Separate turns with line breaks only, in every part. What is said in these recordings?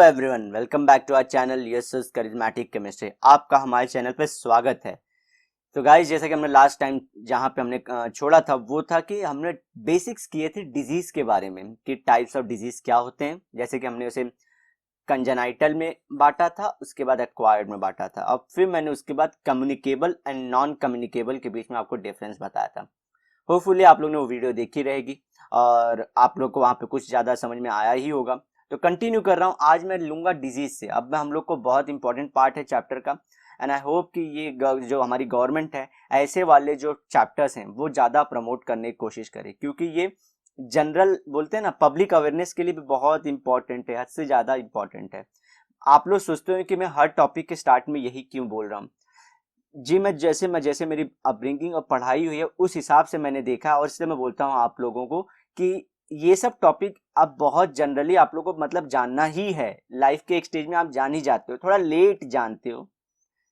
Everyone, welcome back to our channel yes charismatic chemistry. आपका हमारे channel पे स्वागत है। तो गाइस, जैसा कि हमने लास्ट टाइम जहां पे हमने छोड़ा था वो था कि हमने बेसिक्स किए थे डिजीज के बारे में कि टाइप्स ऑफ डिजीज क्या होते हैं। जैसे कि हमने उसे कंजेनाइटल में बांटा था, उसके बाद एक्वायर्ड में बांटा था, और फिर मैंने उसके बाद कम्युनिकेबल एंड नॉन कम्युनिकेबल के बीच में आपको डिफरेंस बताया था। होपफुली आप लोग ने वो वीडियो देखी रहेगी और आप लोग को वहां पे कुछ ज्यादा समझ में आया ही होगा। तो कंटिन्यू कर रहा हूँ, आज मैं लूंगा डिजीज से। अब मैं हम लोग को बहुत इंपॉर्टेंट पार्ट है चैप्टर का, एंड आई होप कि ये जो हमारी गवर्नमेंट है ऐसे वाले जो चैप्टर्स हैं वो ज्यादा प्रमोट करने की कोशिश करे, क्योंकि ये जनरल बोलते हैं ना, पब्लिक अवेयरनेस के लिए भी बहुत इंपॉर्टेंट है, हद से ज्यादा इंपॉर्टेंट है। आप लोग सोचते हो कि मैं हर टॉपिक के स्टार्ट में यही क्यों बोल रहा हूँ जी। मैं जैसे मेरी अपब्रिंगिंग और पढ़ाई हुई है उस हिसाब से मैंने देखा, और इसलिए मैं बोलता हूँ आप लोगों को कि ये सब टॉपिक अब बहुत जनरली आप लोगों को मतलब जानना ही है। लाइफ के एक स्टेज में आप जान ही जाते हो, थोड़ा लेट जानते हो।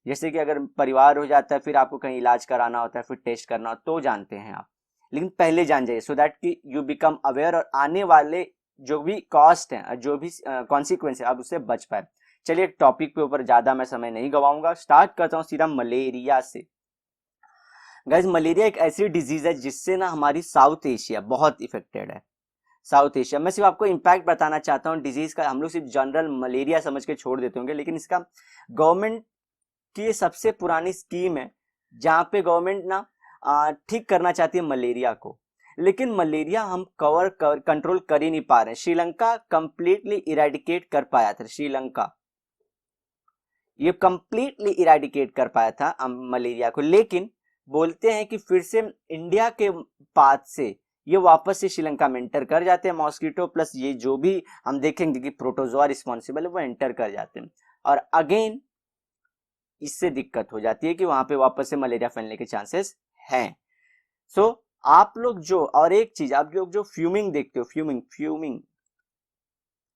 जैसे कि अगर परिवार हो जाता है, फिर आपको कहीं इलाज कराना होता है, फिर टेस्ट करना हो तो जानते हैं आप, लेकिन पहले जान जाइए सो दैट कि यू बिकम अवेयर और आने वाले जो भी कॉस्ट है, जो भी कॉन्सिक्वेंस है, आप उससे बच पाए। चलिए टॉपिक पे ऊपर ज्यादा मैं समय नहीं गवाऊंगा, स्टार्ट करता हूँ सीधा मलेरिया से। गाइस, मलेरिया एक ऐसी डिजीज है जिससे ना हमारी साउथ एशिया बहुत इफेक्टेड है। साउथ एशिया मैं सिर्फ आपको इम्पैक्ट बताना चाहता हूँ डिजीज का। हम लोग सिर्फ जनरल मलेरिया समझ के छोड़ देते होंगे, लेकिन इसका गवर्नमेंट की ये सबसे पुरानी स्कीम है जहाँ पे गवर्नमेंट ना ठीक करना चाहती है मलेरिया को, लेकिन मलेरिया हम कंट्रोल कर ही नहीं पा रहे हैं। श्रीलंका कंप्लीटली इरेडिकेट कर पाया था, श्रीलंका ये कंप्लीटली इरेडिकेट कर पाया था मलेरिया को, लेकिन बोलते हैं कि फिर से इंडिया के पास से ये वापस से श्रीलंका में एंटर कर जाते हैं। मॉस्किटो प्लस ये जो भी हम देखेंगे कि प्रोटोजोआ रिस्पॉन्सिबल है वो एंटर कर जाते हैं, और अगेन इससे दिक्कत हो जाती है कि वहां पे वापस से मलेरिया फैलने के चांसेस हैं। सो आप लोग जो, और एक चीज आप लोग जो फ्यूमिंग देखते हो, फ्यूमिंग फ्यूमिंग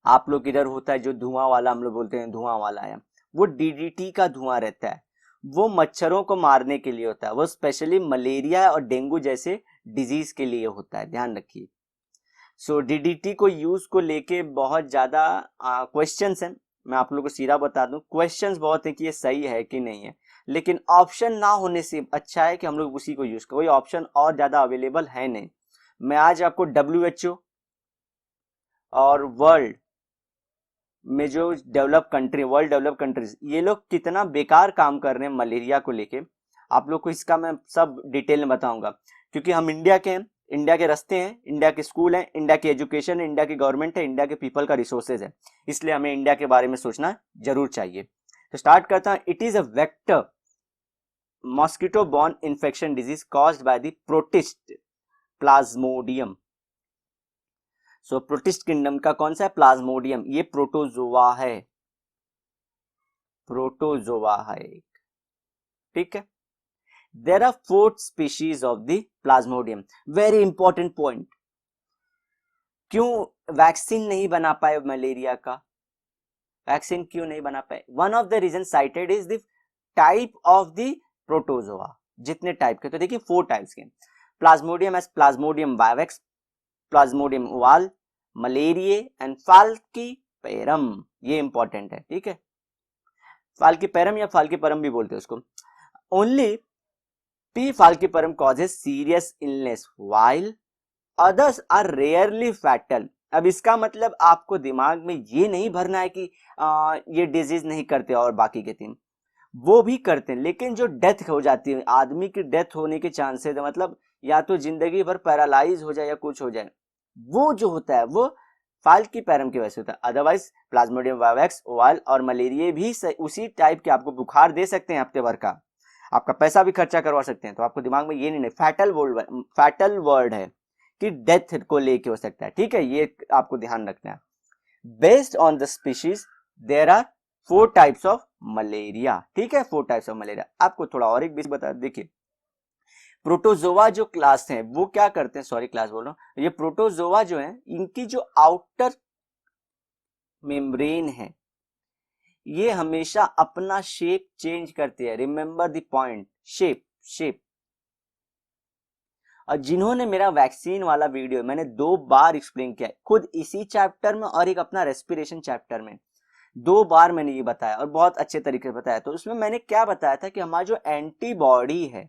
आप लोग इधर होता है जो धुआं वाला, हम लोग बोलते हैं धुआं वाला है, वो डीडीटी का धुआं रहता है। वो मच्छरों को मारने के लिए होता है, वो स्पेशली मलेरिया और डेंगू जैसे डिजीज के लिए होता है, ध्यान रखिए। सो डीडीटी को यूज को लेके बहुत ज्यादा क्वेश्चंस हैं। मैं आप लोगों को सीधा बता दूं, क्वेश्चंस बहुत है कि ये सही है कि नहीं है, लेकिन ऑप्शन ना होने से अच्छा है कि हम लोग उसी को यूज करें। कोई ऑप्शन और ज्यादा अवेलेबल है नहीं। मैं आज आपको WHO और वर्ल्ड में जो develop country, world develop countries, ये लोग कितना बेकार काम कर रहे हैं मलेरिया को लेके, आप लोग को इसका मैं सब डिटेल में बताऊंगा। क्योंकि हम इंडिया के हैं, इंडिया के रास्ते हैं, इंडिया के स्कूल हैं, इंडिया की एजुकेशन है, इंडिया की गवर्नमेंट है, इंडिया के पीपल का रिसोर्सेज है, इसलिए हमें इंडिया के बारे में सोचना जरूर चाहिए। तो स्टार्ट करता हूं। It is a vector mosquito borne infection disease caused by the protist Plasmodium. So protist kingdom का कौन सा है? प्लाज्मोडियम। ये प्रोटोजोआ है, प्रोटोजोआ है, ठीक है। There are 4 species of the plasmodium. Very important point, क्यों वैक्सीन नहीं बना पाए मलेरिया का? वैक्सीन क्यों नहीं बना पाए? One of the reason cited is the type of the protozoa. जितने टाइप के, तो देखिए 4 टाइप्स के। Plasmodium as plasmodium vivax, plasmodium ovale, malariae and falciparum. ये इंपॉर्टेंट है, ठीक है। फाल्कीपेरम या फाल्कीपरम भी बोलते हैं उसको। Only P. falciparum causes serious illness while others are rarely fatal। अब इसका मतलब आपको दिमाग में ये नहीं भरना है कि ये डिजीज नहीं करते और बाकी के 3 वो भी करते हैं, लेकिन जो डेथ हो जाती है, आदमी की डेथ होने के चांसेस है, मतलब या तो जिंदगी भर पैरालाइज हो जाए या कुछ हो जाए, वो जो होता है वो फाल्कीपेरम की वजह से होता है। अदरवाइज प्लाज्मोडियम वाइवेक्स, ओवाल और मलेरिया भी उसी टाइप के आपको बुखार दे सकते हैं हफ्ते भर का, आपका पैसा भी खर्चा करवा सकते हैं। तो आपको दिमाग में ये नहीं, फैटल वर्ड है कि डेथ को लेके हो सकता है, ठीक है, ये आपको ध्यान रखना है। Based on the species there are 4 types of malaria, ठीक है, 4 टाइप्स ऑफ मलेरिया। आपको थोड़ा और एक बीच बता, देखिए प्रोटोजोआ जो क्लास है वो क्या करते हैं, सॉरी क्लास बोल रहा हूं, ये प्रोटोजोआ जो है इनकी जो आउटर मेम्ब्रेन है ये हमेशा अपना शेप चेंज करती है। Remember the point, shape shape. और जिन्होंने मेरा वैक्सीन वाला वीडियो मैंने 2 बार एक्सप्लेन किया है, खुद इसी चैप्टर में और एक अपना रेस्पिरेशन चैप्टर में, 2 बार मैंने ये बताया और बहुत अच्छे तरीके से बताया। तो उसमें मैंने क्या बताया था कि हमारा जो एंटीबॉडी है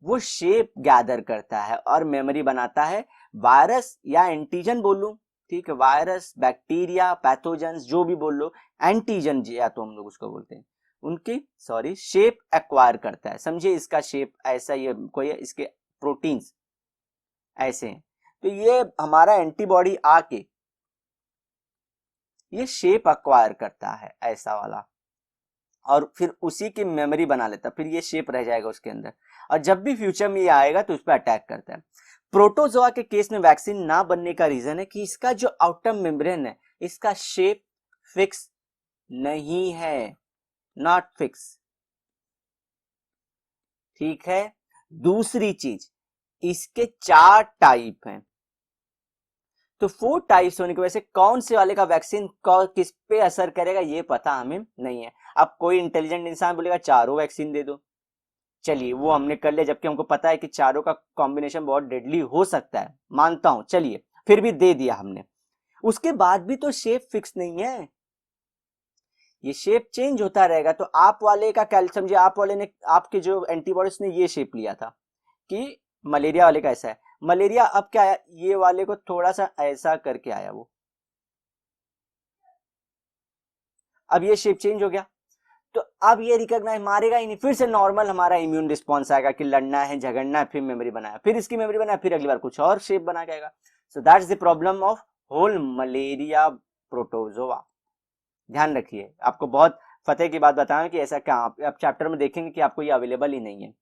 वो शेप गैदर करता है और मेमोरी बनाता है। वायरस या एंटीजन बोलूं, ठीक है, वायरस, बैक्टीरिया, पैथोजेंस जो भी बोल लो, एंटीजन या तो हम लोग उसको बोलते हैं, उनकी शेप एक्वायर करता है। समझिए इसका शेप ऐसा, ये कोई है, इसके प्रोटीन्स ऐसे हैं। तो ये हमारा एंटीबॉडी आके ये शेप एक्वायर करता है ऐसा वाला, और फिर उसी की मेमोरी बना लेता, फिर ये शेप रह जाएगा उसके अंदर, और जब भी फ्यूचर में ये आएगा तो उस पर अटैक करता है। प्रोटोजोआ के केस में वैक्सीन ना बनने का रीजन है कि इसका जो आउटर मेम्ब्रेन है इसका शेप फिक्स नहीं है, नॉट फिक्स, ठीक है। दूसरी चीज, इसके 4 टाइप हैं, तो 4 टाइप्स होने की वजह से कौन से वाले का वैक्सीन किस पे असर करेगा ये पता हमें नहीं है। अब कोई इंटेलिजेंट इंसान बोलेगा चारों वैक्सीन दे दो, चलिए वो हमने कर लिया, जबकि हमको पता है कि चारों का कॉम्बिनेशन बहुत डेडली हो सकता है, मानता हूं, चलिए फिर भी दे दिया हमने। उसके बाद भी तो शेप फिक्स नहीं है, ये शेप चेंज होता रहेगा। तो आप वाले का कैल्शियम, समझिए आप वाले ने, आपके जो एंटीबॉडीज ने ये शेप लिया था कि मलेरिया वाले का ऐसा है, मलेरिया अब क्या आया, ये वाले को थोड़ा सा ऐसा करके आया वो, अब ये शेप चेंज हो गया, तो अब ये रिकॉग्नाइज मारेगा ही नहीं, फिर से नॉर्मल हमारा इम्यून रिस्पॉन्स आएगा कि लड़ना है, झगड़ना है, फिर मेमोरी बनाया, फिर इसकी मेमोरी बनाया, फिर अगली बार कुछ और शेप बना के आएगा। So that's the problem of whole malaria protozoa. ध्यान रखिए, आपको बहुत फतेह की बात बताएं कि ऐसा क्या, आप चैप्टर में देखेंगे कि आपको ये अवेलेबल ही नहीं है।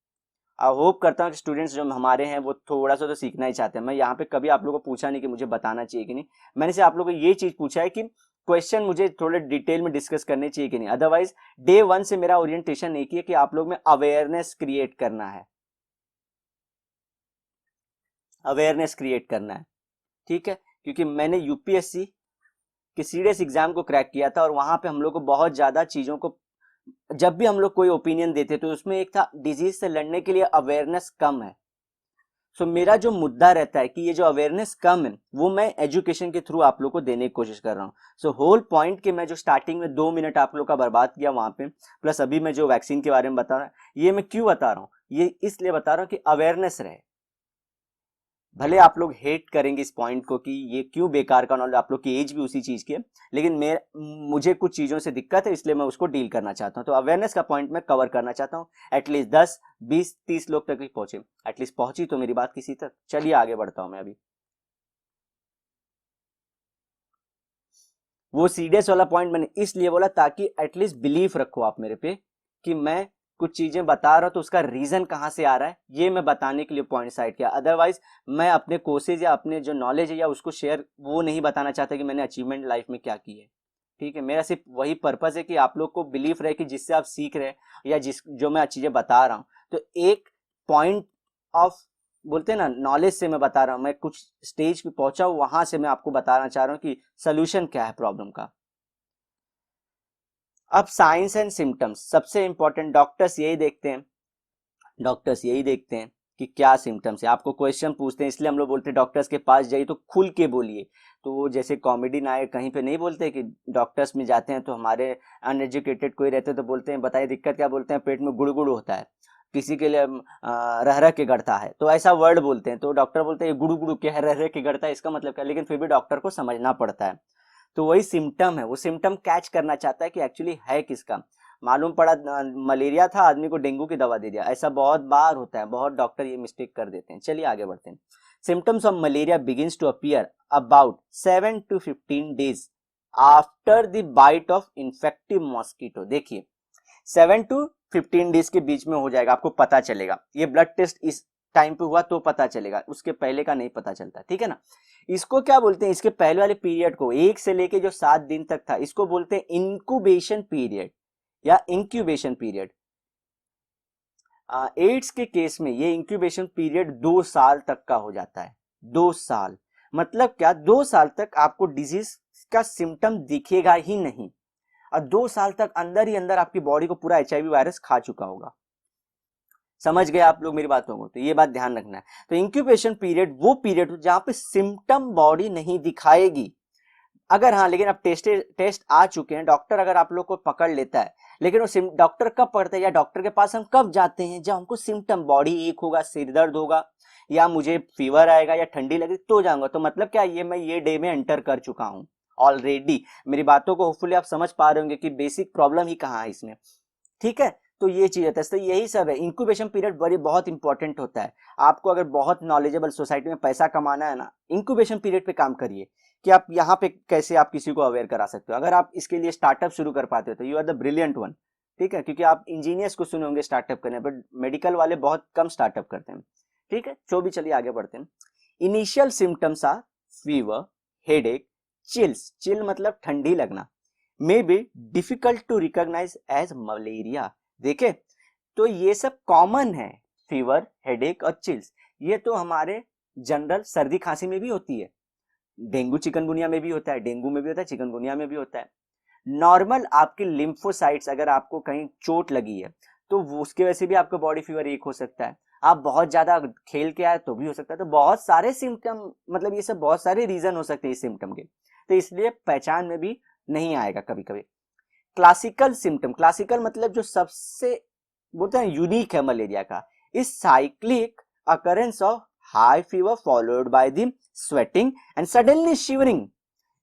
आई होप करता हूँ कि स्टूडेंट्स जो हमारे हैं वो थोड़ा सा तो सीखना ही चाहते हैं। मैं यहाँ पे कभी आप लोगों को पूछा नहीं कि मुझे बताना चाहिए कि नहीं, मैंने से आप लोगों को ये चीज पूछा है कि क्वेश्चन मुझे थोड़े डिटेल में डिस्कस करने चाहिए कि नहीं। अदरवाइज डे 1 से मेरा ओरिएंटेशन एक ही है कि आप लोग में अवेयरनेस क्रिएट करना है, अवेयरनेस क्रिएट करना है, ठीक है। क्योंकि मैंने यूपीएससी के सीडीएस एग्जाम को क्रैक किया था और वहां पे हम लोग को बहुत ज्यादा चीजों को, जब भी हम लोग कोई ओपिनियन देते तो उसमें एक था डिजीज से लड़ने के लिए अवेयरनेस कम है। सो मेरा जो मुद्दा रहता है कि ये जो अवेयरनेस कम है वो मैं एजुकेशन के थ्रू आप लोग को देने की कोशिश कर रहा हूँ। सो होल पॉइंट कि मैं जो स्टार्टिंग में 2 मिनट आप लोग का बर्बाद किया वहां पे, प्लस अभी मैं जो वैक्सीन के बारे में बता रहा हूँ, ये मैं क्यों बता रहा हूँ, ये इसलिए बता रहा हूँ कि अवेयरनेस रहे। भले आप लोग हेट करेंगे इस पॉइंट को कि ये क्यों बेकार का नॉलेज, आप लोग की एज भी उसी चीज की है, लेकिन मुझे कुछ चीजों से दिक्कत है इसलिए मैं उसको डील करना चाहता हूं। तो अवेयरनेस का पॉइंट मैं कवर करना चाहता हूं, एटलीस्ट 10 20 30 लोग तक ही पहुंचे, एटलीस्ट पहुंची तो मेरी बात किसी तक। चलिए आगे बढ़ता हूं मैं अभी। वो सीडीएस वाला पॉइंट मैंने इसलिए बोला ताकि एटलीस्ट बिलीफ रखो आप मेरे पे कि मैं कुछ चीजें बता रहा हूं तो उसका रीजन कहां से आ रहा है, ये मैं बताने के लिए पॉइंट साइड किया। अदरवाइज मैं अपने कोर्सेज या अपने जो नॉलेज है या उसको शेयर वो नहीं बताना चाहता कि मैंने अचीवमेंट लाइफ में क्या की है, ठीक है। मेरा सिर्फ वही पर्पस है कि आप लोग को बिलीफ रहे कि जिससे आप सीख रहे हैं या जिस जो मैं चीजें बता रहा हूँ, तो एक पॉइंट ऑफ, बोलते हैं ना, नॉलेज से मैं बता रहा हूँ, मैं कुछ स्टेज पे पहुंचा हूं वहां से मैं आपको बताना चाह रहा हूँ कि सोल्यूशन क्या है प्रॉब्लम का। अब साइंस एंड सिम्टम्स सबसे इंपॉर्टेंट, डॉक्टर्स यही देखते हैं, डॉक्टर्स यही देखते हैं कि क्या सिम्टम्स है। आपको क्वेश्चन पूछते हैं इसलिए हम लोग बोलते हैं डॉक्टर्स के पास जाइए तो खुल के बोलिए। तो वो जैसे कॉमेडी नायक कहीं पे नहीं बोलते कि डॉक्टर्स में जाते हैं तो हमारे अनएजुकेटेड कोई रहते हैं तो बोलते हैं बताइए दिक्कत क्या, बोलते हैं पेट में गुड़गुड़ होता है, किसी के लिए रह रह के गड़ता है, तो ऐसा वर्ड बोलते हैं। तो डॉक्टर बोलते हैं गुड़ू गुड़ू क्या है, रह रह के गड़ता है, इसका मतलब क्या, लेकिन फिर भी डॉक्टर को समझना पड़ता है। तो वही सिम्टम है, वो सिम्टम कैच करना चाहता है कि एक्चुअली है किसका। मालूम पड़ा मलेरिया था, आदमी को डेंगू की दवा दे दिया, ऐसा बहुत बार होता है, बहुत डॉक्टर ये मिस्टेक कर देते हैं। चलिए आगे बढ़ते हैं। Symptoms of malaria begins to appear about 7 to 15 days after the bite of infective mosquito. देखिए 7 to 15 डेज के बीच में हो जाएगा, आपको पता चलेगा। ये ब्लड टेस्ट इस टाइम पे हुआ तो पता चलेगा, उसके पहले का नहीं पता चलता, ठीक है ना। इसको क्या बोलते हैं, इसके पहले वाले पीरियड को 1 से लेके जो 7 दिन तक था इसको बोलते हैं इंक्यूबेशन पीरियड या इंक्यूबेशन पीरियड। एड्स के केस में ये इंक्यूबेशन पीरियड 2 साल तक का हो जाता है। 2 साल मतलब क्या, 2 साल तक आपको डिजीज का सिम्टम दिखेगा ही नहीं, और 2 साल तक अंदर ही अंदर आपकी बॉडी को पूरा एचआईवी वायरस खा चुका होगा। समझ गए आप लोग मेरी बातों को, तो ये बात ध्यान रखना है। तो इंक्यूबेशन पीरियड वो पीरियड जहां पे सिम्टम बॉडी नहीं दिखाएगी, अगर हाँ, लेकिन अब टेस्ट आ चुके हैं, डॉक्टर अगर आप लोग को पकड़ लेता है, लेकिन वो डॉक्टर कब पकड़ता है या डॉक्टर के पास हम कब जाते हैं, जब हमको सिम्टम बॉडी एक होगा, सिर दर्द होगा, या मुझे फीवर आएगा या ठंडी लगे तो जाऊंगा। तो मतलब क्या, ये मैं ये डे में एंटर कर चुका हूँ ऑलरेडी। मेरी बातों को होपफुली आप समझ पा रहे होंगे कि बेसिक प्रॉब्लम ही कहाँ है इसमें, ठीक है। तो ये चीज होता है, तो यही सब है। इंक्यूबेशन पीरियड बड़ी बहुत इंपॉर्टेंट होता है। आपको अगर बहुत नॉलेजेबल सोसाइटी में पैसा कमाना है ना, इंक्यूबेशन पीरियड पे काम करिए कि आप यहाँ पे कैसे आप किसी को अवेयर करा सकते हो। अगर आप इसके लिए स्टार्टअप शुरू कर पाते हो तो you are the brilliant one, ठीक है। क्योंकि आप इंजीनियर्स को सुने होंगे स्टार्टअप करने, बट मेडिकल वाले बहुत कम स्टार्टअप करते हैं, ठीक है। जो भी, चलिए आगे बढ़ते हैं। Initial symptoms are fever, headache, chills, chill मतलब ठंडी लगना, may be difficult to recognise as malaria. देखे, तो ये सब कॉमन है, फीवर, हेडेक और चिल्स। ये तो हमारे जनरल सर्दी खांसी में भी होती है, डेंगू चिकनगुनिया में भी होता है, डेंगू में भी होता है, चिकनगुनिया में भी होता है। नॉर्मल आपके लिम्फोसाइट्स, अगर आपको कहीं चोट लगी है तो उसके वजह से भी आपका बॉडी फीवर एक हो सकता है। आप बहुत ज्यादा खेल के आए तो भी हो सकता है। तो बहुत सारे सिम्टम, मतलब ये सब बहुत सारे रीजन हो सकते हैं इस सिम्टम के, तो इसलिए पहचान में भी नहीं आएगा कभी कभी। क्लासिकल सिम्टम, क्लासिकल मतलब जो सबसे बोलते हैं यूनिक है मलेरिया का, इस cyclic occurrence of high fever followed by the sweating and suddenly shivering.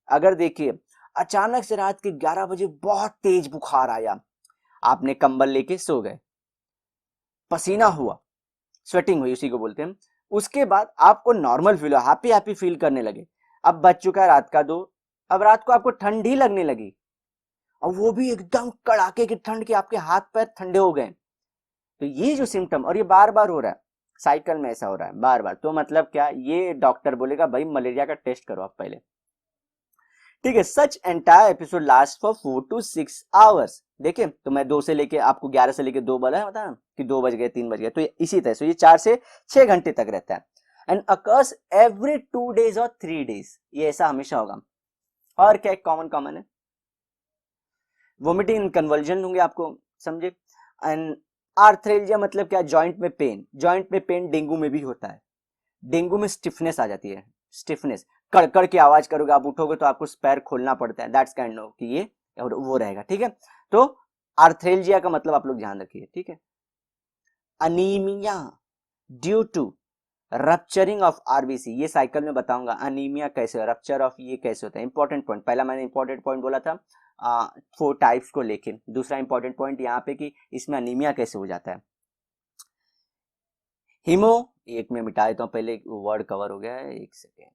अगर देखिए, अचानक से रात के 11 बजे बहुत तेज बुखार आया, आपने कंबल लेके सो गए, पसीना हुआ, स्वेटिंग हुई, उसी को बोलते हैं। उसके बाद आपको नॉर्मल फील हो, हैप्पी हैप्पी फील करने लगे। अब बज चुका है रात का 2, अब रात को आपको ठंडी लगने लगी, और वो भी एकदम कड़ाके की ठंड के आपके हाथ पैर ठंडे हो गए। तो ये जो सिम्टम, और ये बार बार हो रहा है, साइकिल में ऐसा हो रहा है बार बार, तो मतलब क्या, ये डॉक्टर बोलेगा भाई मलेरिया का टेस्ट करो आप पहले, ठीक है। Such entire episode last for 4 to 6 hours. देखिए, तो मैं 2 से लेके आपको 11 से लेके 2 बोला है, बता कि 2 बज गए, 3 बज गए, तो इसी तरह से ये 4 से 6 घंटे तक रहता है। एंड अकर्स एवरी 2 days और 3 days, ये ऐसा हमेशा होगा। और क्या कॉमन है, वोमिटिंग कन्वर्जन होंगे आपको, समझे। एंड आर्थ्रेल्जिया मतलब क्या, जॉइंट में पेन, जॉइंट में पेन डेंगू में भी होता है। डेंगू में स्टिफनेस आ जाती है, स्टिफनेस, कड़कड़ की आवाज करोगे, आप उठोगे तो आपको पैर खोलना पड़ता है, दैट्स काइंड ऑफ कि ये वो रहेगा, ठीक है। तो आर्थ्रेल्जिया का मतलब आप लोग ध्यान रखिए, ठीक है। Anaemia due to rupturing of RBC, ये साइकिल में बताऊंगा अनीमिया कैसे, रप्चर ऑफ ये कैसे होता है। इंपॉर्टेंट पॉइंट, पहला मैंने इंपॉर्टेंट पॉइंट बोला था 4 टाइप्स को लेके, दूसरा इंपॉर्टेंट पॉइंट यहाँ पे कि इसमें अनीमिया कैसे हो जाता है। हीमो, एक में मिटा देता हूँ, पहले वर्ड कवर हो गया है, एक सेकेंड,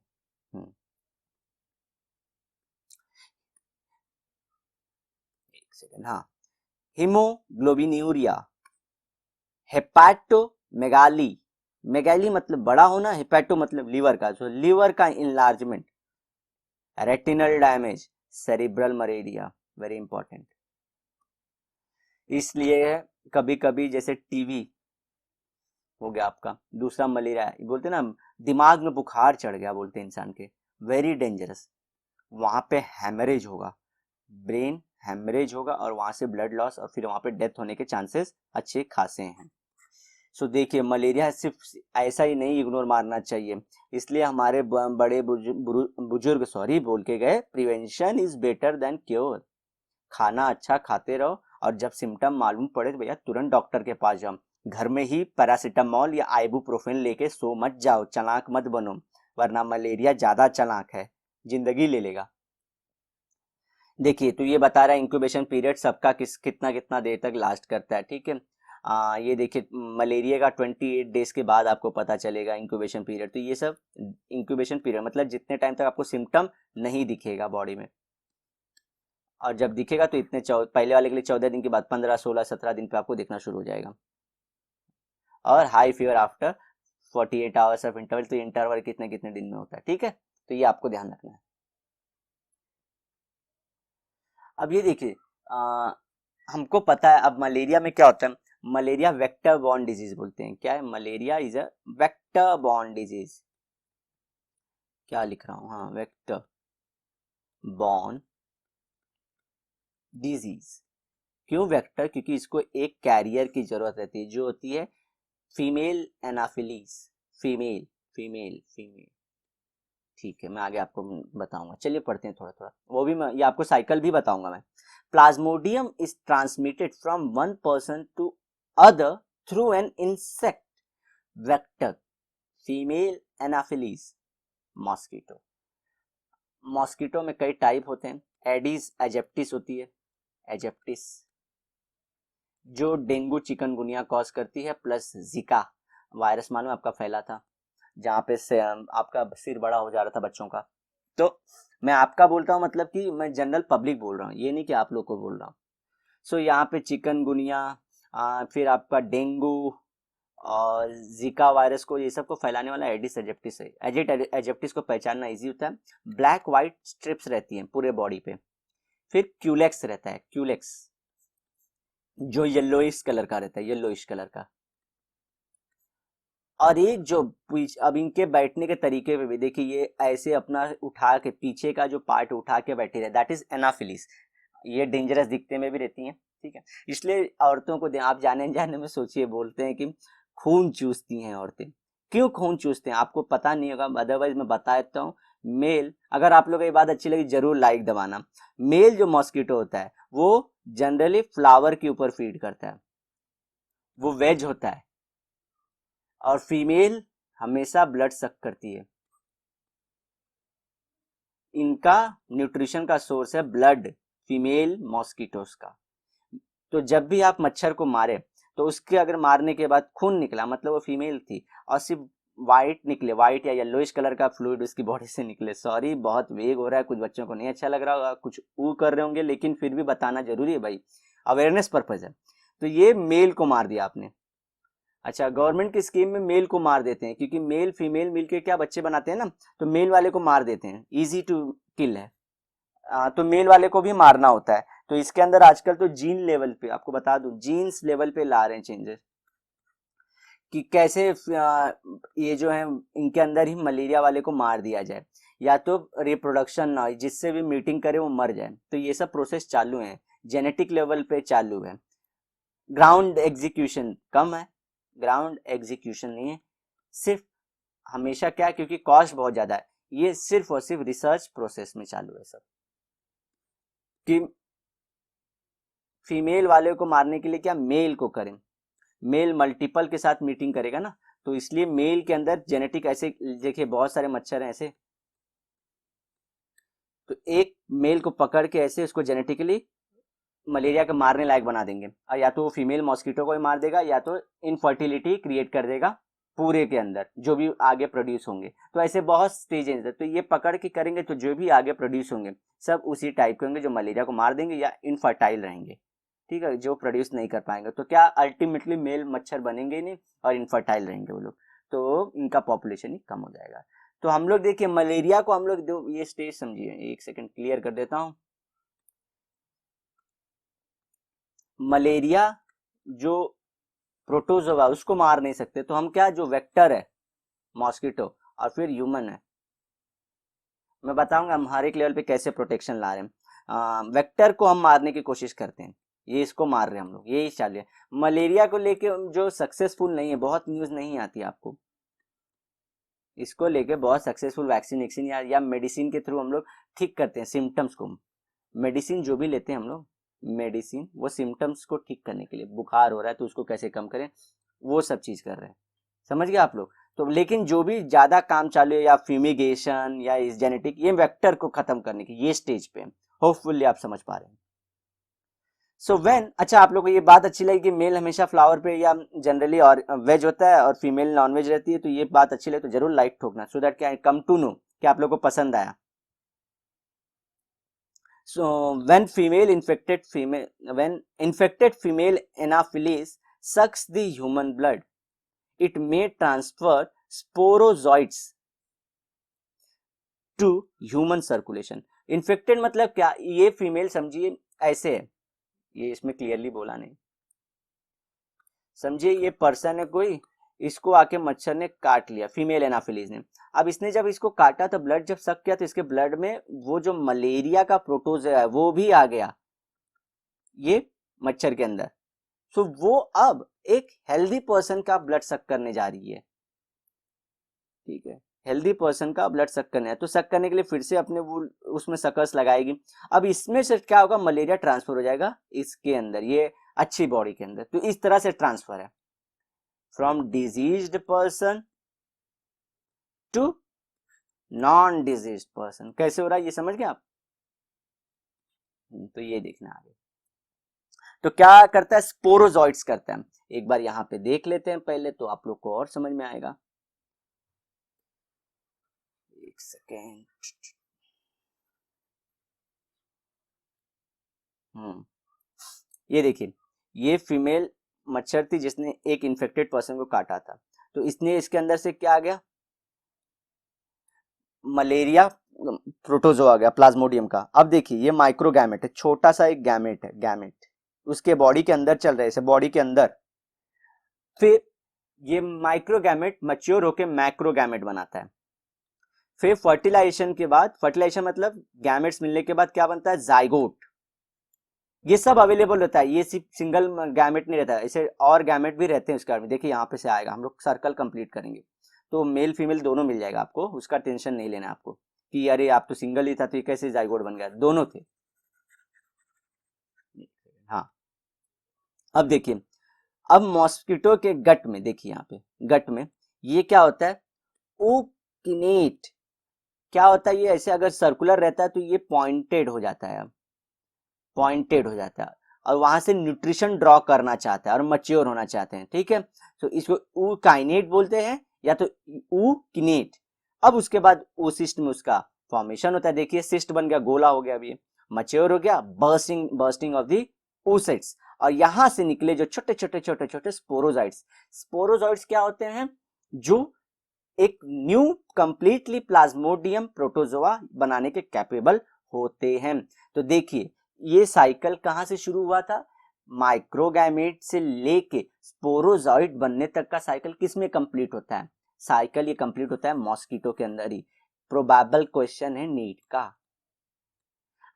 एक सेकेंड, हाँ। हीमोग्लोबिन्यूरिया, हेपाटोमेगाली, मेगाली मतलब बड़ा होना, हेपाटो मतलब लीवर का, जो लीवर का enlargement, retinal damage, cerebral malaria, very important. इसलिए कभी कभी जैसे टीवी हो गया आपका, दूसरा मलेरिया, बोलते ना दिमाग में बुखार चढ़ गया बोलते हैं इंसान के, वेरी डेंजरस, वहां पे हैमरेज होगा, ब्रेन हैमरेज होगा, और वहां से ब्लड लॉस, और फिर वहां पे डेथ होने के चांसेस अच्छे खासे हैं। सो देखिए, मलेरिया सिर्फ ऐसा ही नहीं इग्नोर मारना चाहिए, इसलिए हमारे बड़े बुजुर्ग सॉरी बोल के गए, prevention is better than cure. खाना अच्छा खाते रहो, और जब सिम्टम मालूम पड़े तो भैया तुरंत डॉक्टर के पास जाओ। घर में ही पैरासिटामोल या आइबुप्रोफेन लेके सो मत जाओ, चालाक मत बनो, वरना मलेरिया ज्यादा चालाक है, जिंदगी ले लेगा। देखिए, तो ये बता रहा है इंक्यूबेशन पीरियड सबका कितना कितना देर तक लास्ट करता है, ठीक है। ये देखिए, मलेरिया का 28 डेज के बाद आपको पता चलेगा इंक्यूबेशन पीरियड। तो ये सब इंक्यूबेशन पीरियड मतलब जितने टाइम तक आपको सिम्टम नहीं दिखेगा बॉडी में, और जब दिखेगा तो इतने पहले वाले के लिए 14 दिन के बाद 15, 16, 17 दिन पे आपको दिखना शुरू हो जाएगा। और high fever after 48 hours of interval, तो इंटरवल कितने कितने दिन में होता है, ठीक है। तो ये आपको ध्यान रखना है। अब ये देखिए, हमको पता है अब मलेरिया में क्या होता है, मलेरिया वेक्टर बॉर्न डिजीज बोलते हैं। क्या है, malaria is a vector borne disease, क्या लिख रहा हूं, हाँ, वेक्टर बॉर्न डिजीज। क्यों वेक्टर, क्योंकि इसको एक कैरियर की जरूरत रहती है, जो होती है female Anopheles, female female female, ठीक है, मैं आगे आपको बताऊंगा। चलिए पढ़ते हैं थोड़ा थोड़ा, वो भी मैं ये आपको साइकिल भी बताऊंगा मैं। Plasmodium is transmitted from one person to other through an insect vector, female anopheles mosquito. Mosquito में कई टाइप होते हैं। एडिस एजिप्टिस होती है, एजिप्टिस, जो डेंगू चिकनगुनिया कॉज करती है, प्लस जिका वायरस मालूम आपका फैला था, जहाँ पे से आपका सिर बड़ा हो जा रहा था बच्चों का। तो मैं आपका बोलता हूँ, मतलब कि मैं जनरल पब्लिक बोल रहा हूँ, ये नहीं कि आप लोग को बोल रहा हूँ। सो यहाँ पे चिकनगुनिया, फिर आपका डेंगू और जिका वायरस को, ये सब को फैलाने वाला एडिस एजिप्टिस है। एजिप्टिस को पहचानना इजी होता है। ब्लैक व्हाइट स्ट्रिप्स रहती हैं पूरे बॉडी पे। फिर क्यूलेक्स रहता है, क्यूलेक्स जो येलोइश कलर का रहता है, येलोइश कलर का। और एक जो अब इनके बैठने के तरीके पे भी देखिए, ये ऐसे अपना उठा के पीछे का जो पार्ट उठा के बैठी रहे, दैट इज एनाफिलिस। ये डेंजरस दिखने में भी रहती हैं, ठीक है। इसलिए औरतों को आप जाने जाने में सोचिए, बोलते हैं कि खून चूसती हैं औरतें। क्यों खून चूसते हैं आपको पता नहीं होगा, अदरवाइज मैं बता देता हूँ। मेल, अगर आप लोगों को ये बात अच्छी लगी जरूर लाइक दबाना। मेल जो मॉस्किटो होता है वो जनरली फ्लावर के ऊपर फीड करता है, वो वेज होता है। और फीमेल हमेशा ब्लड सक करती है। इनका न्यूट्रिशन का सोर्स है ब्लड, फीमेल मॉस्किटोस का। तो जब भी आप मच्छर को मारे, तो उसके अगर मारने के बाद खून निकला, मतलब वो फीमेल थी, और सिर्फ वाइट निकले, वाइट या येलोइश कलर का फ्लूइड उसकी बॉडी से निकले। सॉरी बहुत वेग हो रहा है, कुछ बच्चों को नहीं अच्छा लग रहा होगा, कुछ ऊ कर रहे होंगे, लेकिन फिर भी बताना जरूरी है भाई, अवेयरनेस पर्पज है। तो ये मेल को मार दिया आपने। अच्छा, गवर्नमेंट की स्कीम में मेल को मार देते हैं, क्योंकि मेल फीमेल मिलके क्या बच्चे बनाते हैं ना, तो मेल वाले को मार देते हैं, इजी टू किल है। तो मेल वाले को भी मारना होता है। तो इसके अंदर आजकल तो जीन लेवल पे, आपको बता दूं, जीन्स लेवल पे ला रहे हैं चेंजेस, कि कैसे ये जो है इनके अंदर ही मलेरिया वाले को मार दिया जाए, या तो रिप्रोडक्शन ना हो, जिससे भी मीटिंग करे वो मर जाए। तो ये सब प्रोसेस चालू है, जेनेटिक लेवल पे चालू है। ग्राउंड एग्जीक्यूशन कम है, ग्राउंड एग्जीक्यूशन नहीं है, सिर्फ हमेशा क्या, क्योंकि कॉस्ट बहुत ज्यादा है, ये सिर्फ और सिर्फ रिसर्च प्रोसेस में चालू है सब। कि फीमेल वाले को मारने के लिए क्या मेल को करें, मेल मल्टीपल के साथ मीटिंग करेगा ना, तो इसलिए मेल के अंदर जेनेटिक, ऐसे देखिए बहुत सारे मच्छर हैं ऐसे, तो एक मेल को पकड़ के ऐसे उसको जेनेटिकली मलेरिया के मारने लायक बना देंगे, और या तो वो फीमेल मॉस्किटो को ही मार देगा, या तो इनफर्टिलिटी क्रिएट कर देगा पूरे के अंदर जो भी आगे प्रोड्यूस होंगे। तो ऐसे बहुत स्टेजेस है, तो ये पकड़ के करेंगे तो जो भी आगे प्रोड्यूस होंगे सब उसी टाइप के होंगे, जो मलेरिया को मार देंगे या इनफर्टाइल रहेंगे, ठीक है, जो प्रोड्यूस नहीं कर पाएंगे। तो क्या अल्टीमेटली मेल मच्छर बनेंगे ही नहीं और इनफर्टाइल रहेंगे वो लोग, तो इनका पॉपुलेशन ही कम हो जाएगा। तो हम लोग देखिए मलेरिया को हम लोग ये स्टेज समझिए, एक सेकंड क्लियर कर देता हूँ। मलेरिया जो प्रोटोजोआ उसको मार नहीं सकते, तो हम क्या, जो वेक्टर है मॉस्किटो और फिर ह्यूमन है, मैं बताऊंगा हम हर एक लेवल पे कैसे प्रोटेक्शन ला रहे हैं। वेक्टर को हम मारने की कोशिश करते हैं, ये इसको मार रहे हैं हम लोग, यही चाल है। मलेरिया को लेके जो सक्सेसफुल नहीं है, बहुत न्यूज नहीं आती आपको, इसको लेके बहुत सक्सेसफुल वैक्सीन या मेडिसिन के थ्रू हम लोग ठीक करते हैं सिम्टम्स को। मेडिसिन जो भी लेते हैं हम लोग, मेडिसिन वो सिम्टम्स को ठीक करने के लिए, बुखार हो रहा है तो उसको कैसे कम करें, वो सब चीज कर रहे हैं, समझ गए आप लोग। तो लेकिन जो भी ज्यादा काम चालू है, या फ्यूमिगेशन या इस जेनेटिक, ये वेक्टर को खत्म करने की ये स्टेज पे, होपफुली आप समझ पा रहे हैं। सो व्हेन, अच्छा आप लोग को ये बात अच्छी लगी कि मेल हमेशा फ्लावर पे या जनरली और वेज होता है और फीमेल नॉन वेज रहती है, तो ये बात अच्छी लगी तो जरूर लाइक ठोकना, so that I come to know कि आप लोग को पसंद आया। So when infected female Anopheles sucks the human blood, it may transfer sporozoites to human circulation. Infected मतलब क्या, ये फीमेल समझिए ऐसे है, ये इसमें क्लियरली बोला नहीं, समझिए ये पर्सन है कोई, इसको आके मच्छर ने काट लिया, फीमेल एनाफिलीज ने। अब इसने जब इसको काटा तो ब्लड जब सक किया, तो इसके ब्लड में वो जो मलेरिया का प्रोटोजोआ है वो भी आ गया ये मच्छर के अंदर। सो वो अब एक हेल्दी पर्सन का ब्लड सक करने जा रही है, ठीक है। हेल्दी पर्सन का ब्लड सक करना है, तो सक करने के लिए फिर से अपने वो उसमें सकर्स लगाएगी। अब इसमें से क्या होगा, मलेरिया ट्रांसफर हो जाएगा इसके अंदर, ये अच्छी बॉडी के अंदर। तो इस तरह से ट्रांसफर है from diseased person to non diseased person. कैसे हो रहा है ये समझ गए आप? तो ये देखना आगे। तो क्या करता है, स्पोरोजॉइट्स करता है। एक बार यहाँ पे देख लेते हैं पहले, तो आप लोग को और समझ में आएगा। एक सेकेंड। ये देखिए, ये फीमेल मच्छर थी जिसने एक इन्फेक्टेड पर्सन को काटा था। तो इसने इसके अंदर से क्या आ गया, मलेरिया प्रोटोजोआ आ गया प्लाज्मोडियम का। अब देखिए ये माइक्रोगैमेट है, छोटा सा एक गैमेट है, गैमेट उसके बॉडी के अंदर चल रहे हैं, बॉडी के अंदर। फिर ये माइक्रोगैमेट मैच्योर होकर मैक्रोगैमेट बनाता है। फिर फर्टिलाइजेशन के बाद, फर्टिलाइजेशन मतलब गैमेट्स मिलने के बाद क्या बनता है, जाइगोट। ये सब अवेलेबल होता है, ये सिर्फ सिंगल गैमेट नहीं रहता है, ऐसे और गैमेट भी रहते हैं उसके बारे में। देखिए यहाँ पे से आएगा, हम लोग सर्कल कंप्लीट करेंगे तो मेल फीमेल दोनों मिल जाएगा आपको, उसका टेंशन नहीं लेना आपको कि अरे आप तो सिंगल ही था तो ये कैसे जाइगोट बन गया, दोनों थे। हाँ, अब देखिए, अब मॉस्किटो के गट में देखिए, यहाँ पे गट में ये क्या होता है, ओकिनेट। क्या होता है ये, ऐसे अगर सर्कुलर रहता है तो ये पॉइंटेड हो जाता है, अब पॉइंटेड हो जाता है और वहां से न्यूट्रिशन ड्रॉ करना चाहता है और मैच्योर होना चाहते हैं, ठीक है। तो इसको ऊकाइनेट बोलते हैं या तो ऊकिनेट। अब उसके बाद ओसिस्ट में उसका फॉर्मेशन होता है। देखिए सिस्ट बन गया, गोला हो गया, अभी मैच्योर हो गया, बर्स्टिंग ऑफ दी oocytes। और यहां से निकले जो छोटे छोटे छोटे छोटे स्पोरोजाइट्स। स्पोरोजाइट्स क्या होते हैं, जो एक न्यू कंप्लीटली प्लाज्मोडियम प्रोटोजोआ बनाने के कैपेबल होते हैं। तो देखिए ये साइकिल कहां से शुरू हुआ था, माइक्रोगैमेट से लेके स्पोरोजॉइट बनने तक का साइकिल किस में कंप्लीट होता है, साइकिल ये कंप्लीट होता है मॉस्किटो के अंदर ही। प्रोबेबल क्वेश्चन है नीट का,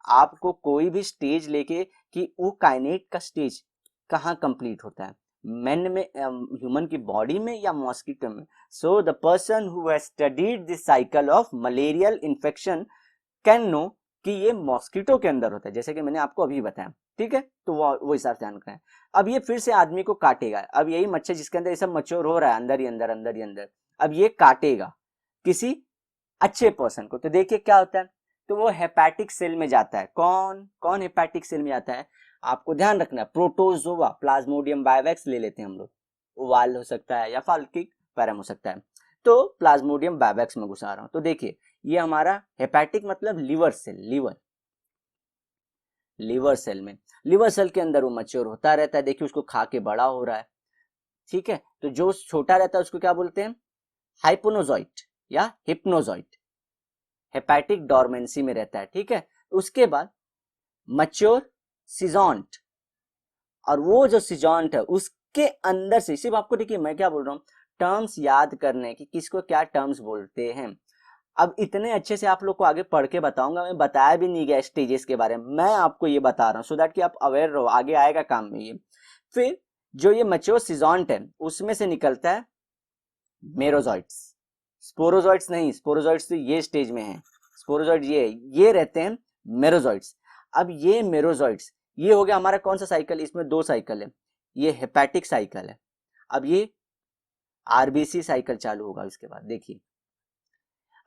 आपको कोई भी स्टेज लेके कि वो काइनेट का स्टेज कहाँ कंप्लीट होता है, मैन में, ह्यूमन की बॉडी में या मॉस्किटो में। So the person who has studied the cycle of malarial infection can know कि ये मॉस्किटो के अंदर होता है, जैसे कि मैंने आपको अभी बताया, ठीक है। तो वो हिसाब से जानना है। अब ये फिर से आदमी को काटेगा, अब यही मच्छर जिसके अंदर ये सब मच्योर हो रहा है अंदर ही अंदर अंदर ही अंदर, अब ये काटेगा किसी अच्छे पर्सन को। तो देखिए क्या होता है, तो वो हेपेटिक सेल में जाता है। कौन कौन हेपेटिक सेल में जाता है, आपको ध्यान रखना है, प्रोटोजोआ, प्लाज्मोडियम बायवैक्स ले लेते हैं हम लोग, ओवाल हो सकता है या फाल्किक पैरम हो सकता है। तो प्लाज्मोडियम बायवैक्स में घुसा रहा हूं। तो देखिए ये हमारा हेपेटिक मतलब लीवर सेल, लीवर सेल में, लीवर सेल के अंदर वो मैच्योर होता रहता है। देखिए उसको खा के बड़ा हो रहा है, ठीक है। तो जो छोटा रहता है उसको क्या बोलते हैं, हाइपोनोजॉइट या हिप्नोजॉइट, हेपेटिक डोरमेंसी में रहता है, ठीक है। उसके बाद मैच्योर सिजॉन्ट, और वो जो सिजॉन्ट है उसके अंदर से, सिर्फ आपको देखिए मैं क्या बोल रहा हूँ, टर्म्स याद करने की किसको क्या टर्म्स बोलते हैं। अब इतने अच्छे से आप लोग को आगे पढ़ के बताऊंगा, मैं बताया भी नहीं गया स्टेजेस के बारे में, मैं आपको ये बता रहा हूँ सो दैट कि आप अवेयर रहो, आगे आएगा काम में ये। फिर जो ये मैच्योर सिजॉन्ट है उसमें से निकलता है मेरोजॉइट्स, स्पोरोजॉइट्स नहीं, स्पोरोजॉइट्स तो ये स्टेज में है, स्पोरोजॉइट ये रहते हैं मेरोजॉइट्स। अब ये मेरोजॉइट्स, ये हो गया हमारा कौन सा साइकिल, इसमें दो साइकिल है, ये हेपेटिक साइकिल है। अब ये आरबीसी साइकिल चालू होगा इसके बाद। देखिए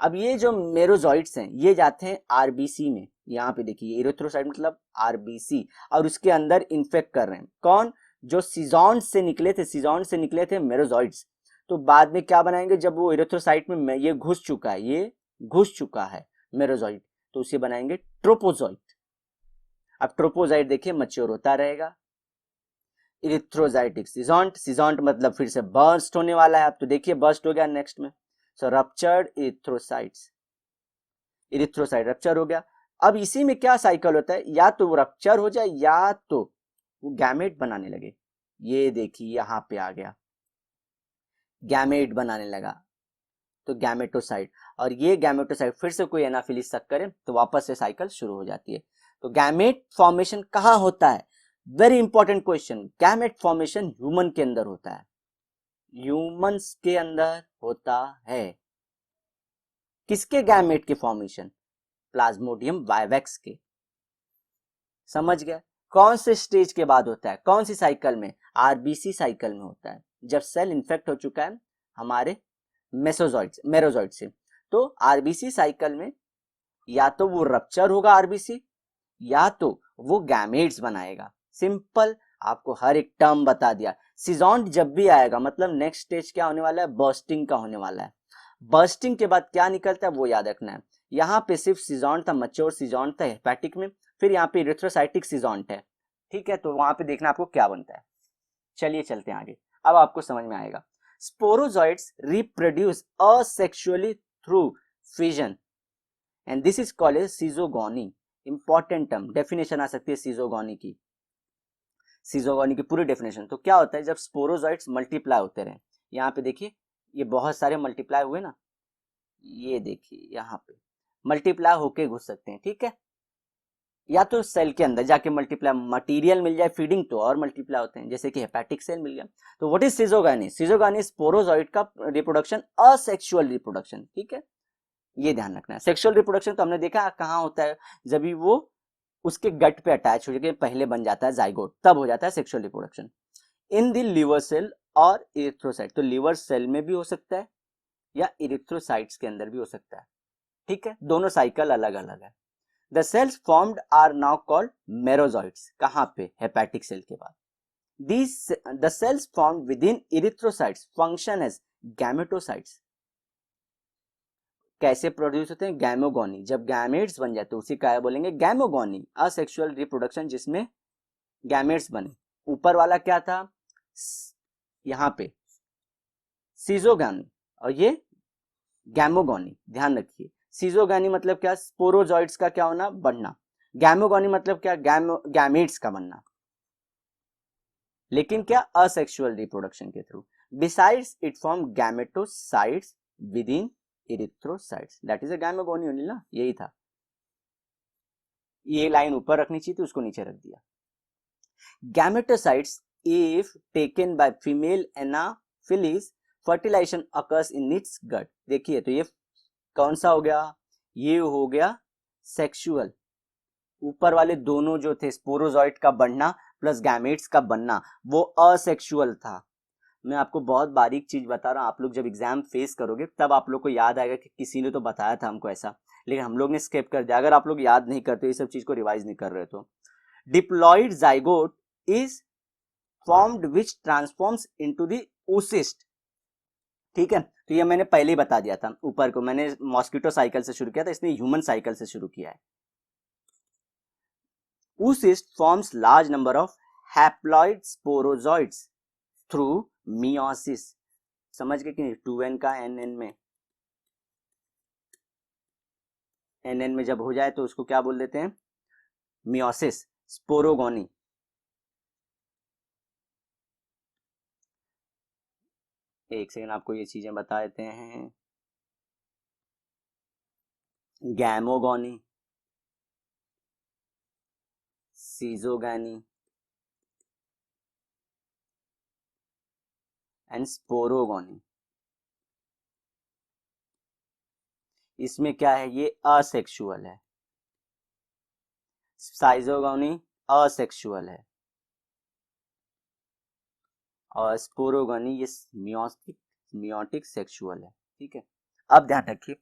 अब ये जो मेरोजॉइट्स हैं ये जाते हैं आरबीसी में, यहाँ पे देखिए एरिथ्रोसाइट मतलब आरबीसी, और उसके अंदर इन्फेक्ट कर रहे हैं कौन, जो सिजॉन्ट से निकले थे, सिजॉन्ट से निकले थे मेरोजॉइट्स। तो बाद में क्या बनाएंगे, जब वो एरिथ्रोसाइट में ये घुस चुका है, ये घुस चुका है मेरोजॉइट, तो उसे बनाएंगे ट्रोपोजॉइट। अब ट्रोपोजॉइट देखिए मैच्योर होता रहेगा, इरिथ्रोजाइटिक सिजॉन्ट, सिजॉन्ट मतलब फिर से बर्स्ट होने वाला है। अब तो देखिए बर्स्ट हो गया नेक्स्ट में, सो रप्चर्ड इरिथ्रोसाइट्स, इरिथ्रोसाइट रप्चर हो गया। अब इसी में क्या साइकिल होता है, या तो वो रप्चर हो जाए या तो वो गैमेट बनाने लगे। ये देखिए यहाँ पे आ गया, गैमेट बनाने लगा, तो गैमेटोसाइट, और ये गैमेटोसाइट फिर से कोई एनाफिलिस सक करे तो वापस से साइकिल शुरू हो जाती है। तो गैमेट फॉर्मेशन कहाँ होता है, very important question, gamete formation human के अंदर होता है, ह्यूमंस के अंदर होता है। किसके गैमेट के फॉर्मेशन? प्लाज्मोडियम वाइवेक्स के। समझ गया? कौन से स्टेज के बाद होता है, कौन सी साइकिल में? आरबीसी साइकिल में होता है, जब सेल इन्फेक्ट हो चुका है हमारे मेरोजॉइड से। तो आरबीसी साइकिल में या तो वो रप्चर होगा आरबीसी, या तो वो गैमेट्स बनाएगा। सिंपल, आपको हर एक टर्म बता दिया। सीजॉन्ट जब भी आएगा मतलब नेक्स्ट स्टेज क्या होने वाला है? बर्स्टिंग का होने वाला है। बर्स्टिंग के बाद क्या निकलता है वो याद रखना है। यहाँ पे सिर्फ सीजॉन्ट था, मैच्योर सीजॉन्ट था हेपेटिक में, फिर यहाँ पे इरिथ्रोसाइटिक सीजॉन्ट है। ठीक है, तो वहां पे देखना आपको क्या बनता है। चलिए चलते हैं आगे, अब आपको समझ में आएगा। Sporozoites reproduce asexually through fission and this is called as schizogony. Important term, definition आ सकती है सीजोगोनी की। सीजोगोनी की पूरी डेफिनेशन, तो क्या होता है जब स्पोरोजॉइट्स मल्टीप्लाई होते रहे। यहाँ पे देखिए ये बहुत सारे मल्टीप्लाई हुए ना, ये देखिए यहाँ पे मल्टीप्लाई होके घुस सकते हैं। ठीक है, या तो सेल के अंदर जाके मल्टीप्लाई मटेरियल मिल जाए फीडिंग तो और मल्टीप्लाई होते हैं, जैसे कि हेपेटिक सेल मिल गया। तो व्हाट इज सीजोगानी? सीजोगानी स्पोरोजॉइट का रिप्रोडक्शन, असेक्सुअल रिप्रोडक्शन। ठीक है, ये ध्यान रखना है। सेक्सुअल रिप्रोडक्शन तो हमने देखा कहाँ होता है, जब भी वो उसके गट पे अटैच हो जाके पहले बन जाता है जाइगोट, तब हो जाता है sexual reproduction. In the liver cell और इरिथ्रोसाइट, तो लिवर सेल में भी हो सकता है या इरिथ्रोसाइट्स के अंदर भी हो सकता है। ठीक है, दोनों साइकिल अलग अलग है। The cells formed are now called merozoites. कहां पे? हेपेटिक सेल के बाद। These the cells formed within erythrocytes function as gametocytes। कैसे प्रोड्यूस होते हैं? गैमोगोनी। जब गैमेट्स बन जाते हैं उसी का बोलेंगे गैमोगोनी, असेक्सुअल रिप्रोडक्शन जिसमें गैमेट्स बने। ऊपर वाला क्या था यहाँ पे? सीजोगानी, और ये गैमोगोनी। ध्यान रखिए, सीजोगानी मतलब क्या? स्पोरोजॉइट्स का क्या होना? बढ़ना। गैमोगोनी मतलब क्या? गैमेट्स का बनना, लेकिन क्या? असेक्सुअल रिप्रोडक्शन के थ्रू। Besides it form gametocytes within erythrocytes, that is a gamogony only ना, यही था। ये लाइन ऊपर रखनी चाहिए थी, उसको नीचे रख दिया। Gametocytes if taken by female anopheles fertilisation occurs in its gut. देखिए तो ये कौन सा हो गया? ये हो गया सेक्सुअल। ऊपर वाले दोनों जो थे स्पोरोजॉइट का बढ़ना प्लस गैमेट्स का बनना, वो असेक्सुअल था। मैं आपको बहुत बारीक चीज बता रहा हूं, आप लोग जब एग्जाम फेस करोगे तब आप लोग को याद आएगा कि किसी ने तो बताया था हमको ऐसा, लेकिन हम लोग ने स्किप कर दिया। अगर आप लोग याद नहीं करते, ये सब चीज को रिवाइज नहीं कर रहे तो। Diploid zygote is formed which transforms into the oocyst। ठीक है, तो ये मैंने पहले ही बता दिया था। ऊपर को मैंने मॉस्किटो साइकिल से शुरू किया था, इसने ह्यूमन साइकिल से शुरू किया है। oocyst forms large number of haploid sporozoites through meiosis। समझ गए कि नहीं? 2n का nn में, nn में जब हो जाए तो उसको क्या बोल देते हैं? Meiosis, sporogony. एक सेकंड आपको ये चीजें बता देते हैं। गैमोगोनी, सीजोगैनी एंड स्पोरोगोनी। इसमें क्या है? ये असेक्सुअल है। साइजोगोनी असेक्सुअल है, और स्पोरोगोनी ये मियोटिक सेक्सुअल है। ठीक है, अब ध्यान रखिए।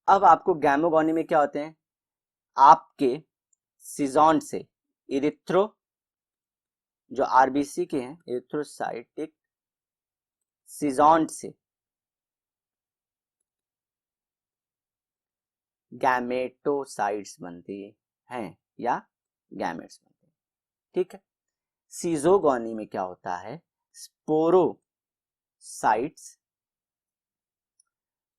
अब आपको गैमोगोनी में क्या होते हैं? आपके सीजॉन्ट से इरिथ्रो, जो आरबीसी के हैं, इरिथ्रोसाइटिक सीजॉन्ट से गैमेटोसाइट्स बनती हैं या गैमेट्स बनते हैं। ठीक है, सीजोगोनी में क्या होता है? स्पोरोसाइट्स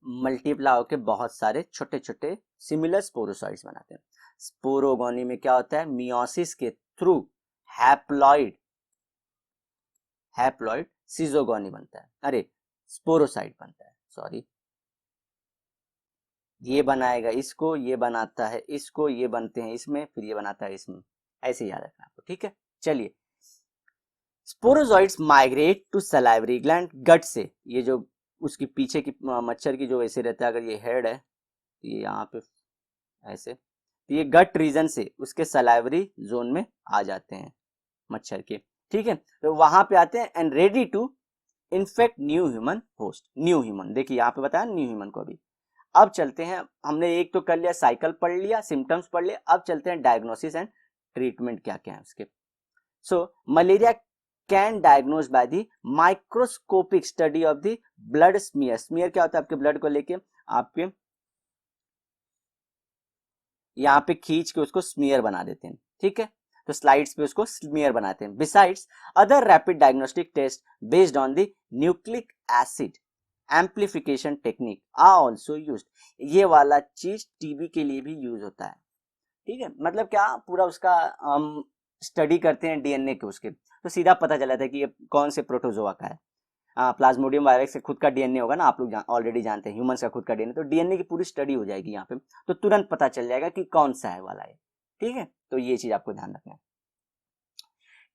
मल्टीप्लाई होकर बहुत सारे छोटे छोटे सिमिलर स्पोरोसाइट्स बनाते हैं। स्पोरोगोनी में क्या होता है? मियोसिस के थ्रू हैप्लॉइड सीजोगोनी बनता है, अरे स्पोरोसाइट बनता है, सॉरी। ये बनाएगा इसको, ये बनाता है इसको, ये बनते हैं इसमें, फिर ये बनाता है इसमें। ऐसे याद रखना आपको। ठीक है, चलिए। Sporozoites migrate to salivary gland, गट से, ये जो उसकी पीछे की मच्छर की जो ऐसे रहता है, अगर ये हेड है तो ये यहाँ पे ऐसे, तो ये गट रीजन से उसके सलाइवरी जोन में आ जाते हैं मच्छर के, ठीक है। तो वहां पे आते हैं and ready to infect new human host, new human, देखिए यहाँ पे बताया न्यू ह्यूमन को अभी। अब चलते हैं, हमने एक तो कर लिया, साइकिल पढ़ लिया, सिम्टम्स पढ़ लिया, अब चलते हैं डायग्नोसिस एंड ट्रीटमेंट क्या क्या है उसके। So malaria can diagnose by the microscopic study of the blood smear. Smear क्या होता है, आपके ब्लड को लेके आपके यहाँ पे खींच के उसको स्मीयर बना देते हैं, ठीक है। तो स्लाइड्स पे उसको स्मीयर बनाते हैं। Besides other rapid diagnostic test based on the nucleic acid amplification technique are also used. ये वाला चीज टीबी के लिए भी यूज होता है, ठीक है। मतलब क्या, पूरा उसका हम स्टडी करते हैं डीएनए के उसके, तो सीधा पता चला था कि ये कौन से प्रोटोजोआ का है। प्लाज्मोडियम वायरस से खुद का डीएनए होगा ना, आप लोग ऑलरेडी जानते हैं ह्यूमंस का खुद का डीएनए, तो डीएनए की पूरी स्टडी हो जाएगी यहाँ पे, तो तुरंत पता चल जाएगा कि कौन सा है वाला है, ठीक है। तो ये चीज आपको ध्यान रखना है।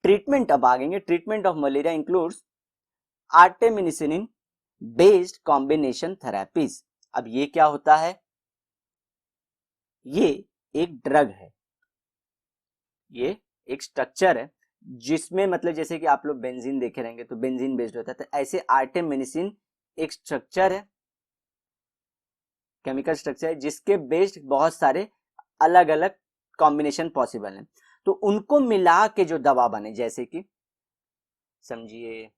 ट्रीटमेंट अब आएंगे। Treatment of malaria includes artemisinin based combination therapies. अब ये क्या होता है, ये एक ड्रग है, ये एक स्ट्रक्चर है जिसमें मतलब जैसे कि आप लोग बेंजीन देखे रहेंगे तो बेंजीन बेस्ड होता है, तो ऐसे आर्टेमिनिसिन एक स्ट्रक्चर है, केमिकल स्ट्रक्चर है जिसके बेस्ड बहुत सारे अलग अलग कॉम्बिनेशन पॉसिबल हैं। तो उनको मिला के जो दवा बने, जैसे कि समझिए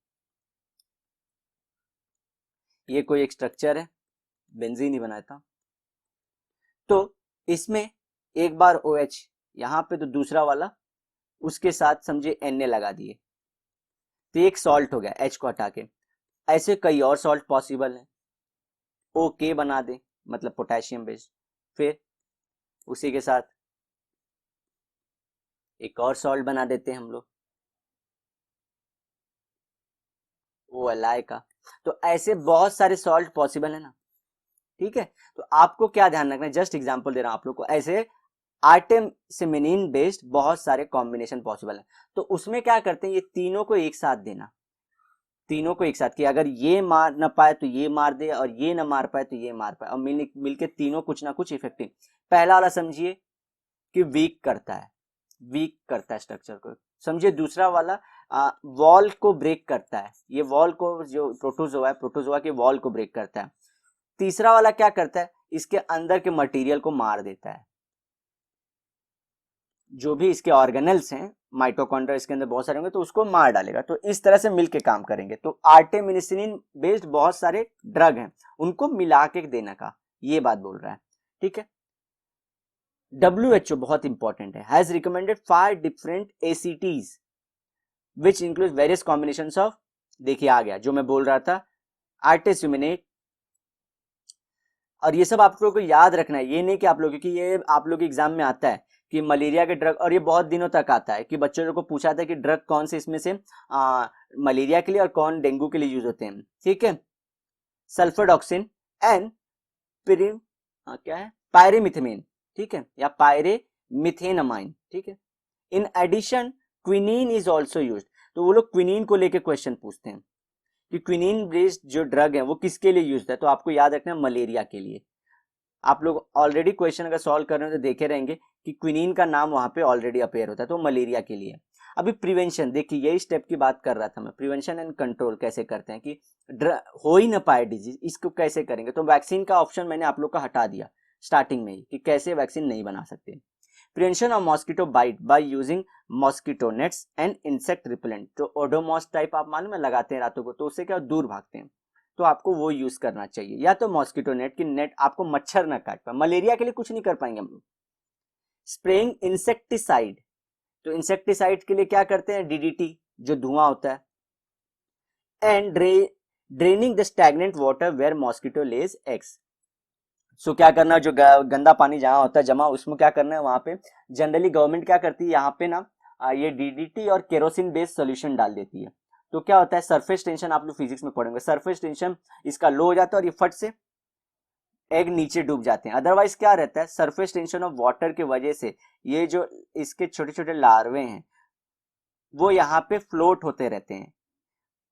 ये कोई एक स्ट्रक्चर है, बेंजीन ही बनाया था, तो इसमें एक बार OH यहां पे, तो दूसरा वाला उसके साथ समझिए Na लगा दिए, तो एक सॉल्ट हो गया H को हटा के। ऐसे कई और सॉल्ट पॉसिबल है, OK बना दे मतलब पोटेशियम बेस्ड, फिर उसी के साथ एक और सॉल्ट बना देते हैं हम लोग OLi का। तो ऐसे बहुत सारे सॉल्ट पॉसिबल है ना, ठीक है। तो आपको क्या ध्यान रखना है, जस्ट एग्जांपल दे रहा हूं आप लोग को, ऐसे आर्टेमिसिन बेस्ड बहुत सारे कॉम्बिनेशन पॉसिबल है। तो उसमें क्या करते हैं, ये तीनों को एक साथ देना, तीनों को एक साथ, कि अगर ये मार ना पाए तो ये मार दे, और ये ना मार पाए तो ये मार पाए, और मिलके तीनों कुछ ना कुछ इफेक्टिव। पहला वाला समझिए कि वीक करता है, वीक करता है स्ट्रक्चर को, समझिए। दूसरा वाला वॉल को ब्रेक करता है, ये वॉल को, जो प्रोटोजोआ है, प्रोटोजोआ के वॉल को ब्रेक करता है। तीसरा वाला क्या करता है, इसके अंदर के मटेरियल को मार देता है, जो भी इसके ऑर्गेनल्स हैं, माइटोकॉन्ड्रिया इसके अंदर बहुत सारे होंगे तो उसको मार डालेगा। तो इस तरह से मिलके काम करेंगे। तो आर्टेमिनिसिन बेस्ड बहुत सारे ड्रग हैं, उनको मिला के देने का ये बात बोल रहा है, ठीक है। WHO बहुत इंपॉर्टेंट है, has recommended 5 different ACTs which include various combinations of, देखिए आ गया जो मैं बोल रहा था, आर्टेमिसिनेट। और ये सब आप लोगों को याद रखना है, ये नहीं कि आप लोग, क्योंकि ये आप लोग एग्जाम में आता है कि मलेरिया के ड्रग, और ये बहुत दिनों तक आता है कि बच्चों को पूछा था कि ड्रग कौन से इसमें से मलेरिया के लिए और कौन डेंगू के लिए यूज होते हैं, ठीक है। सल्फाडॉक्सिन एंड क्या है, पायरेमिथेन, ठीक है, या पायरेमिथेनामाइन, ठीक है। In addition quinine is also use. तो वो लोग क्विनीन को लेके क्वेश्चन पूछते हैं कि क्विनीन बेस्ड जो ड्रग है वो किसके लिए यूज है, तो आपको याद रखना है मलेरिया के लिए। आप लोग ऑलरेडी क्वेश्चन अगर सॉल्व कर रहे हो तो देखे रहेंगे कि क्विनीन का नाम वहां पे ऑलरेडी अपेयर होता है, तो मलेरिया के लिए। अभी प्रिवेंशन, देखिए यही स्टेप की बात कर रहा था मैं, प्रिवेंशन एंड कंट्रोल कैसे करते हैं कि हो ही ना पाए डिजीज, इसको कैसे करेंगे। तो वैक्सीन का ऑप्शन मैंने आप लोग का हटा दिया स्टार्टिंग में ही कि कैसे वैक्सीन नहीं बना सकते। Prevention of mosquito bite by using mosquito nets and insect repellent, जो ओडोमॉस टाइप आप मालूम है लगाते हैं रातों को, तो उससे क्या दूर भागते हैं, तो आपको वो यूज करना चाहिए। या तो मॉस्किटो नेट की नेट आपको मच्छर ना काट पाए, मलेरिया के लिए कुछ नहीं कर पाएंगे हम लोग। स्प्रेइंग इंसेक्टिसाइड, तो इंसेक्टिसाइड के लिए क्या करते हैं, DDT जो धुआं होता है। And draining the stagnant water where mosquito lays eggs. So क्या करना, जो गंदा पानी जहां होता है जमा, उसमें क्या करना है, वहां पे जनरली गवर्नमेंट क्या करती है, यहाँ पे ना ये DDT और केरोसिन बेस्ड सोल्यूशन डाल देती है। तो क्या होता है, सरफेस टेंशन आप लोग फिजिक्स में पढ़ेंगे, सरफेस टेंशन इसका लो हो जाता है और ये फट से एग नीचे डूब जाते हैं। अदरवाइज क्या रहता है, सरफेस टेंशन ऑफ वाटर की वजह से ये जो इसके छोटे छोटे लार्वे हैं वो यहाँ पे फ्लोट होते रहते हैं,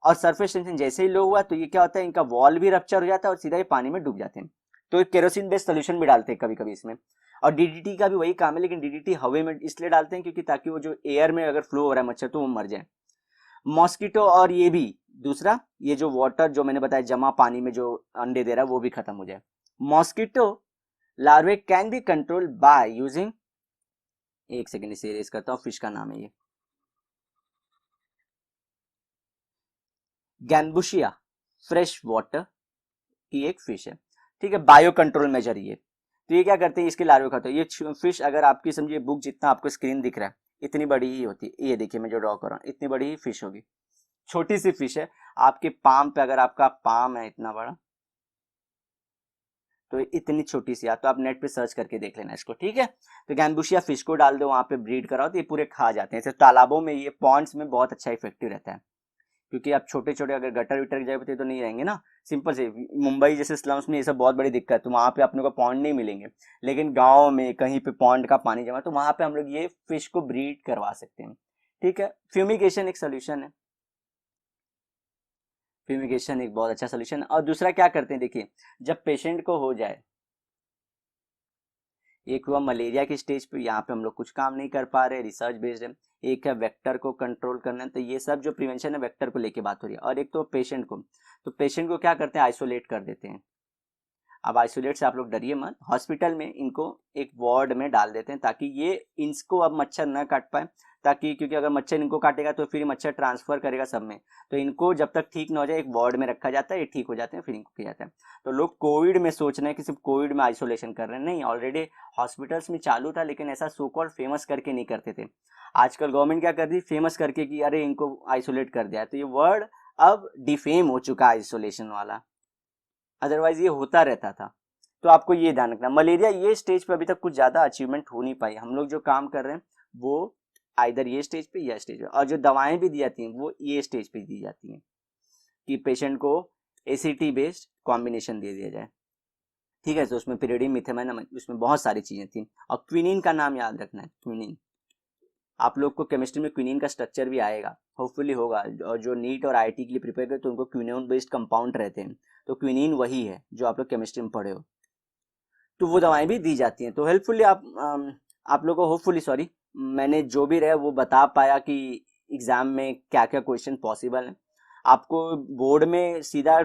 और सरफेस टेंशन जैसे ही लो हुआ तो ये क्या होता है, इनका वॉल भी रप्चर हो जाता है और सीधा ये पानी में डूब जाते हैं। तो केरोसिन बेस्ड सोल्यूशन भी डालते हैं कभी कभी इसमें। और डीडीटी का भी वही काम है, लेकिन डीडीटी हवा में इसलिए डालते हैं क्योंकि ताकि वो जो एयर में अगर फ्लो हो रहा है मच्छर तो वो मर जाए। मॉस्किटो और ये भी दूसरा, ये जो वाटर जो मैंने बताया जमा पानी में जो अंडे दे रहा है वो भी खत्म हो जाए। Mosquito larvae can be control by using, एक सेकेंड इसे इरेज करता हूँ, फिश का नाम है ये गैम्बुशिया फ्रेश वाटर की एक फिश है, ठीक है, बायो कंट्रोल मेजर ये। तो ये क्या करते हैं, इसके लार्वे खाते हैं। ये फिश अगर आपकी समझिए बुक जितना आपको स्क्रीन दिख रहा है इतनी बड़ी ही होती है, ये देखिए मैं जो ड्रॉ कर रहा हूँ इतनी बड़ी ही फिश होगी, छोटी सी फिश है। आपके पाम पे, अगर आपका पाम है इतना बड़ा तो इतनी छोटी सी, तो आप नेट पे सर्च करके देख लेना इसको, ठीक है। तो गैम्बुशिया फिश को डाल दो वहां पे, ब्रीड कराओ तो ये पूरे खा जाते हैं। जैसे तालाबों में, ये पॉन्ड्स में बहुत अच्छा इफेक्टिव रहता है, क्योंकि आप छोटे छोटे अगर गटर विटर की जगह पे तो नहीं रहेंगे ना। सिंपल से मुंबई जैसे स्लम्स में ये सब बहुत बड़ी दिक्कत है, तो वहां पे अपने को पॉन्ड नहीं मिलेंगे। लेकिन गाँव में कहीं पे पॉन्ड का पानी जमा, तो वहां पे हम लोग ये फिश को ब्रीड करवा सकते हैं, ठीक है। फ्यूमिगेशन एक सोल्यूशन है, फ्यूमिगेशन एक बहुत अच्छा सोल्यूशन है। और दूसरा क्या करते हैं, देखिए जब पेशेंट को हो जाए, एक हुआ मलेरिया की स्टेज पे, यहाँ पे हम लोग कुछ काम नहीं कर पा रहे, रिसर्च बेस्ड है। एक है वेक्टर को कंट्रोल करना है, तो ये सब जो प्रिवेंशन है वेक्टर को लेके बात हो रही है। और एक तो पेशेंट को, तो पेशेंट को क्या करते हैं, आइसोलेट कर देते हैं। अब आइसोलेट से आप लोग डरिए मत, हॉस्पिटल में इनको एक वार्ड में डाल देते हैं ताकि ये इनको अब मच्छर न काट पाए, ताकि क्योंकि अगर मच्छर इनको काटेगा तो फिर मच्छर ट्रांसफर करेगा सब में। तो इनको जब तक ठीक ना हो जाए एक वार्ड में रखा जाता है, ये ठीक हो जाते हैं फिर इनको किया जाता है। तो लोग कोविड में सोच रहे हैं कि सिर्फ कोविड में आइसोलेशन कर रहे हैं, नहीं, ऑलरेडी हॉस्पिटल्स में चालू था, लेकिन ऐसा सो कॉल्ड फेमस करके नहीं करते थे। आजकल गवर्नमेंट क्या कर रही, फेमस करके कि अरे इनको आइसोलेट कर दिया, तो ये वर्ड अब डिफेम हो चुका है आइसोलेशन वाला, अदरवाइज ये होता रहता था। तो आपको ये ध्यान रखना, मलेरिया ये स्टेज पे अभी तक कुछ ज्यादा अचीवमेंट हो नहीं पाई। हम लोग जो काम कर रहे हैं वो आइदर ये स्टेज पे या स्टेज पे, और जो दवाएं भी दी जाती हैं वो ये स्टेज पे दी जाती हैं कि पेशेंट को एसीटी बेस्ड कॉम्बिनेशन दे दिया जाए, ठीक है। तो उसमें पिरिडिन मिथामाइन, उसमें बहुत सारी चीजें थी। और क्विनिन का नाम याद रखना है, क्विनिन। आप लोग को केमिस्ट्री में क्विनिन का स्ट्रक्चर भी आएगा, होपफुली होगा। और जो नीट और आईआईटी के लिए प्रिपेयर करते हैं तो उनको क्विनोन बेस्ड कंपाउंड रहते हैं, तो क्विनिन वही है जो आप लोग केमिस्ट्री में पढ़े हो। तो वो दवाएं भी दी जाती हैं। तो हेल्पफुली आप लोगों को होपफुली, सॉरी, मैंने जो भी रहा वो बता पाया कि एग्जाम में क्या क्या क्वेश्चन पॉसिबल है। आपको बोर्ड में सीधा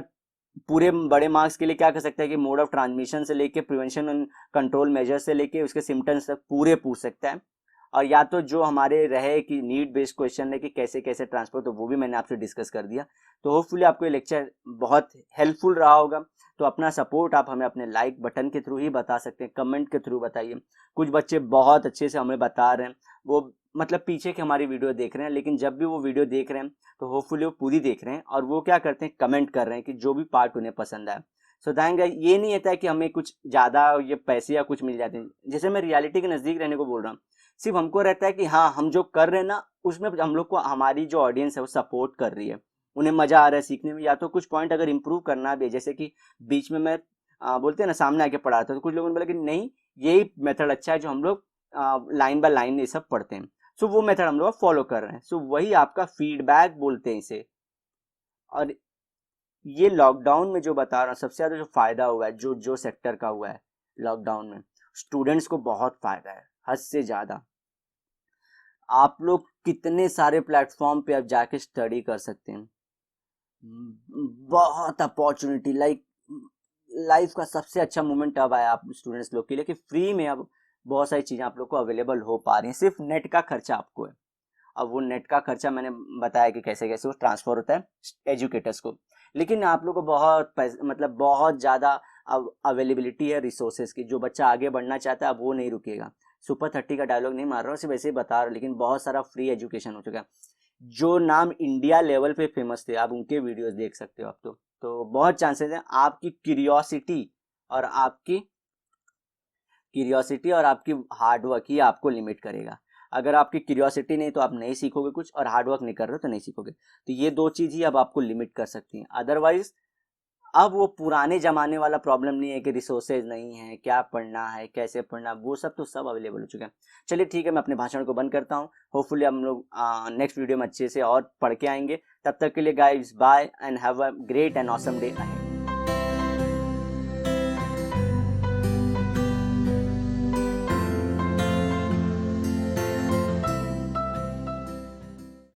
पूरे बड़े मार्क्स के लिए क्या कर सकता है कि मोड ऑफ ट्रांसमिशन से लेके प्रिवेंशन एंड कंट्रोल मेजर से लेके उसके सिम्टम्स तक पूरे पूछ सकता है। और या तो जो हमारे रहे कि नीड बेस्ड क्वेश्चन है कि कैसे कैसे ट्रांसफर, तो वो भी मैंने आपसे डिस्कस कर दिया। तो होपफुली आपको ये लेक्चर बहुत हेल्पफुल रहा होगा। तो अपना सपोर्ट आप हमें अपने लाइक बटन के थ्रू ही बता सकते हैं, कमेंट के थ्रू बताइए। कुछ बच्चे बहुत अच्छे से हमें बता रहे हैं, वो मतलब पीछे की हमारी वीडियो देख रहे हैं, लेकिन जब भी वो वीडियो देख रहे हैं तो होपफुली वो पूरी देख रहे हैं और वो क्या करते हैं, कमेंट कर रहे हैं कि जो भी पार्ट उन्हें पसंद आए। सो थैंक, ये नहीं होता है कि हमें कुछ ज़्यादा ये पैसे या कुछ मिल जाते हैं। जैसे मैं रियलिटी के नज़दीक रहने को बोल रहा हूँ, सिर्फ हमको रहता है कि हाँ हम जो कर रहे हैं ना उसमें हम लोग को हमारी जो ऑडियंस है वो सपोर्ट कर रही है, उन्हें मजा आ रहा है सीखने में। या तो कुछ पॉइंट अगर इंप्रूव करना भी है, जैसे कि बीच में मैं बोलते हैं ना सामने आके पढ़ा था, तो कुछ लोगों ने बोला कि नहीं यही मेथड अच्छा है जो हम लोग लाइन बाय लाइन ये सब पढ़ते हैं। सो वो मेथड हम लोग फॉलो कर रहे हैं। सो वही आपका फीडबैक बोलते हैं इसे। और ये लॉकडाउन में जो बता रहा हूँ सबसे ज्यादा जो फायदा हुआ है, जो जो सेक्टर का हुआ है लॉकडाउन में, स्टूडेंट्स को बहुत फायदा है, हद से ज्यादा। आप लोग कितने सारे प्लेटफॉर्म पे अब जाके स्टडी कर सकते हैं, बहुत अपॉर्चुनिटी, लाइक लाइफ का सबसे अच्छा मोमेंट अब आया आप स्टूडेंट्स लोग के लिए कि फ्री में अब बहुत सारी चीज़ें आप लोग को अवेलेबल हो पा रही हैं। सिर्फ नेट का खर्चा आपको है। अब वो नेट का खर्चा मैंने बताया कि कैसे कैसे वो ट्रांसफर होता है एजुकेटर्स को, लेकिन आप लोग को बहुत मतलब बहुत ज़्यादा अब अवेलेबिलिटी है रिसोर्सेज की। जो बच्चा आगे बढ़ना चाहता है अब वो नहीं रुकेगा। सुपर 30 का डायलॉग नहीं मार रहा हूँ, सिर्फ ऐसे ही बता रहा हूँ, लेकिन बहुत सारा फ्री एजुकेशन हो चुका है। जो नाम इंडिया लेवल पे फेमस थे आप उनके वीडियोस देख सकते हो आप। तो बहुत चांसेस हैं आपकी क्यूरियोसिटी और आपकी हार्डवर्क ही आपको लिमिट करेगा। अगर आपकी क्यूरियोसिटी नहीं तो आप नहीं सीखोगे कुछ, और हार्डवर्क नहीं कर रहे हो तो नहीं सीखोगे। तो ये दो चीज ही अब आपको लिमिट कर सकती हैं। अदरवाइज अब वो पुराने जमाने वाला प्रॉब्लम नहीं है कि रिसोर्सेज नहीं है, क्या पढ़ना है, कैसे पढ़ना, वो सब तो सब अवेलेबल हो चुका है। चलिए ठीक है, मैं अपने भाषण को बंद करता हूँ। होपफुली हम लोग नेक्स्ट वीडियो में अच्छे से और पढ़ के आएंगे। तब तक के लिए guys bye and have a great and awesome day ahead.